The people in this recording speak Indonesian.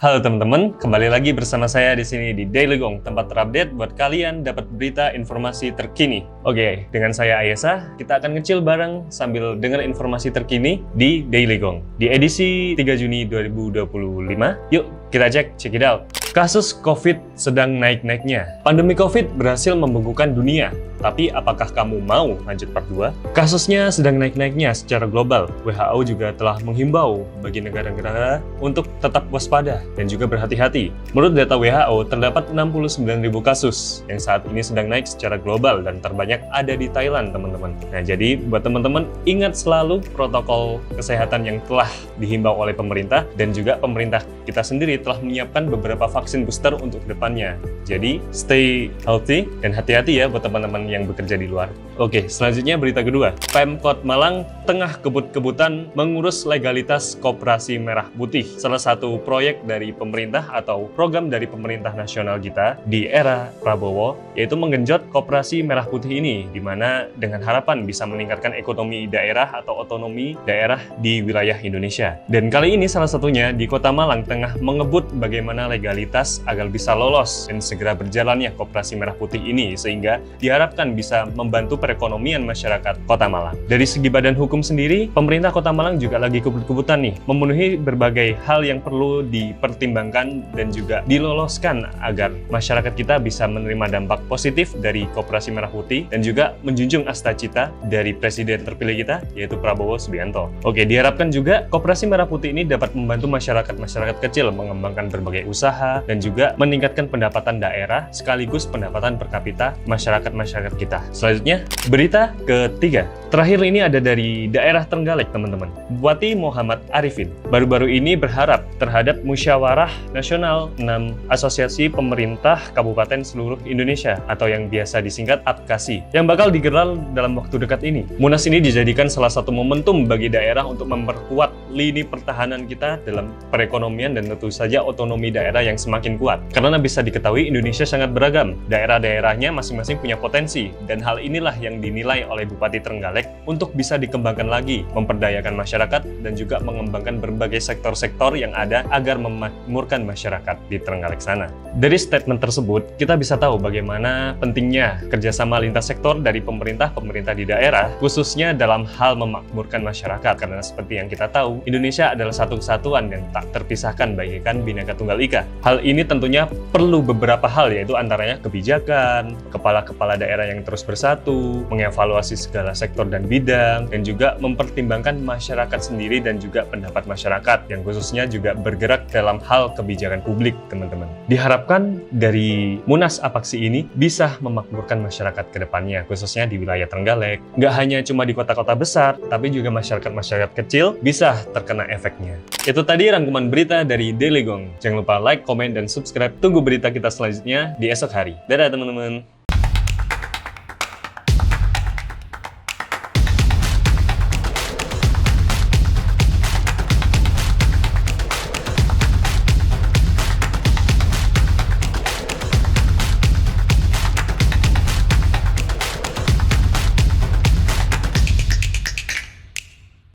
Halo teman-teman, kembali lagi bersama saya di sini di Daily Gong, tempat terupdate buat kalian dapat berita informasi terkini. Oke, dengan saya Ayesa, kita akan ngecil bareng sambil dengar informasi terkini di Daily Gong. Di edisi 3 Juni 2025, yuk kita check it out. Kasus COVID sedang naik-naiknya. Pandemi COVID berhasil membengkakkan dunia. Tapi apakah kamu mau lanjut part 2? Kasusnya sedang naik-naiknya secara global. WHO juga telah menghimbau bagi negara-negara untuk tetap waspada dan juga berhati-hati. Menurut data WHO, terdapat 69.000 kasus yang saat ini sedang naik secara global dan terbanyak ada di Thailand, teman-teman. Nah, jadi buat teman-teman, ingat selalu protokol kesehatan yang telah dihimbau oleh pemerintah dan juga pemerintah kita sendiri telah menyiapkan beberapa vaksin booster untuk depannya. Jadi, stay healthy dan hati-hati ya buat teman-teman yang bekerja di luar. Oke, selanjutnya berita kedua. Pemkot Malang tengah kebut-kebutan mengurus legalitas Koperasi Merah Putih. Salah satu proyek dari pemerintah atau program dari pemerintah nasional kita di era Prabowo, yaitu menggenjot Koperasi Merah Putih ini, di mana dengan harapan bisa meningkatkan ekonomi daerah atau otonomi daerah di wilayah Indonesia. Dan kali ini salah satunya di Kota Malang tengah mengebut bagaimana legalitas agar bisa lolos dan segera berjalannya Koperasi Merah Putih ini, sehingga diharapkan bisa membantu perekonomian masyarakat Kota Malang. Dari segi badan hukum sendiri, pemerintah Kota Malang juga lagi kebut-kebutan nih, memenuhi berbagai hal yang perlu dipertimbangkan dan juga diloloskan agar masyarakat kita bisa menerima dampak positif dari Koperasi Merah Putih dan juga menjunjung asta cita dari presiden terpilih kita, yaitu Prabowo Subianto. Oke, diharapkan juga Koperasi Merah Putih ini dapat membantu masyarakat kecil mengembangkan berbagai usaha dan juga meningkatkan pendapatan daerah sekaligus pendapatan per kapita masyarakat kita. Selanjutnya, berita ketiga. Terakhir ini ada dari daerah Trenggalek, teman-teman. Bupati Muhammad Arifin baru-baru ini berharap terhadap Musyawarah Nasional 6 Asosiasi Pemerintah Kabupaten seluruh Indonesia atau yang biasa disingkat APKASI yang bakal digelar dalam waktu dekat ini. Munas ini dijadikan salah satu momentum bagi daerah untuk memperkuat lini pertahanan kita dalam perekonomian dan tentu saja otonomi daerah yang semakin kuat. Karena bisa diketahui Indonesia sangat beragam. Daerah-daerahnya masing-masing punya potensi dan hal inilah yang dinilai oleh Bupati Trenggalek untuk bisa dikembangkan lagi, memperdayakan masyarakat dan juga mengembangkan berbagai sektor-sektor yang ada agar memakmurkan masyarakat di Trenggalek sana. Dari statement tersebut, kita bisa tahu bagaimana pentingnya kerjasama lintas sektor dari pemerintah di daerah, khususnya dalam hal memakmurkan masyarakat. Karena seperti yang kita tahu, Indonesia adalah satu kesatuan yang tak terpisahkan bagaikan Bhinneka Tunggal Ika. Hal ini tentunya perlu beberapa hal, yaitu antaranya kebijakan, kepala-kepala daerah yang terus bersatu, mengevaluasi segala sektor dan bidang, dan juga mempertimbangkan masyarakat sendiri dan juga pendapat masyarakat yang khususnya juga bergerak dalam hal kebijakan publik, teman-teman. Diharapkan dari Munas APKASI ini bisa memakmurkan masyarakat ke depannya, khususnya di wilayah Trenggalek. Nggak hanya cuma di kota-kota besar, tapi juga masyarakat kecil bisa terkena efeknya. Itu tadi rangkuman berita dari Daily Gong. Jangan lupa like, komen, dan subscribe. Tunggu berita kita selanjutnya di esok hari. Dadah teman-teman!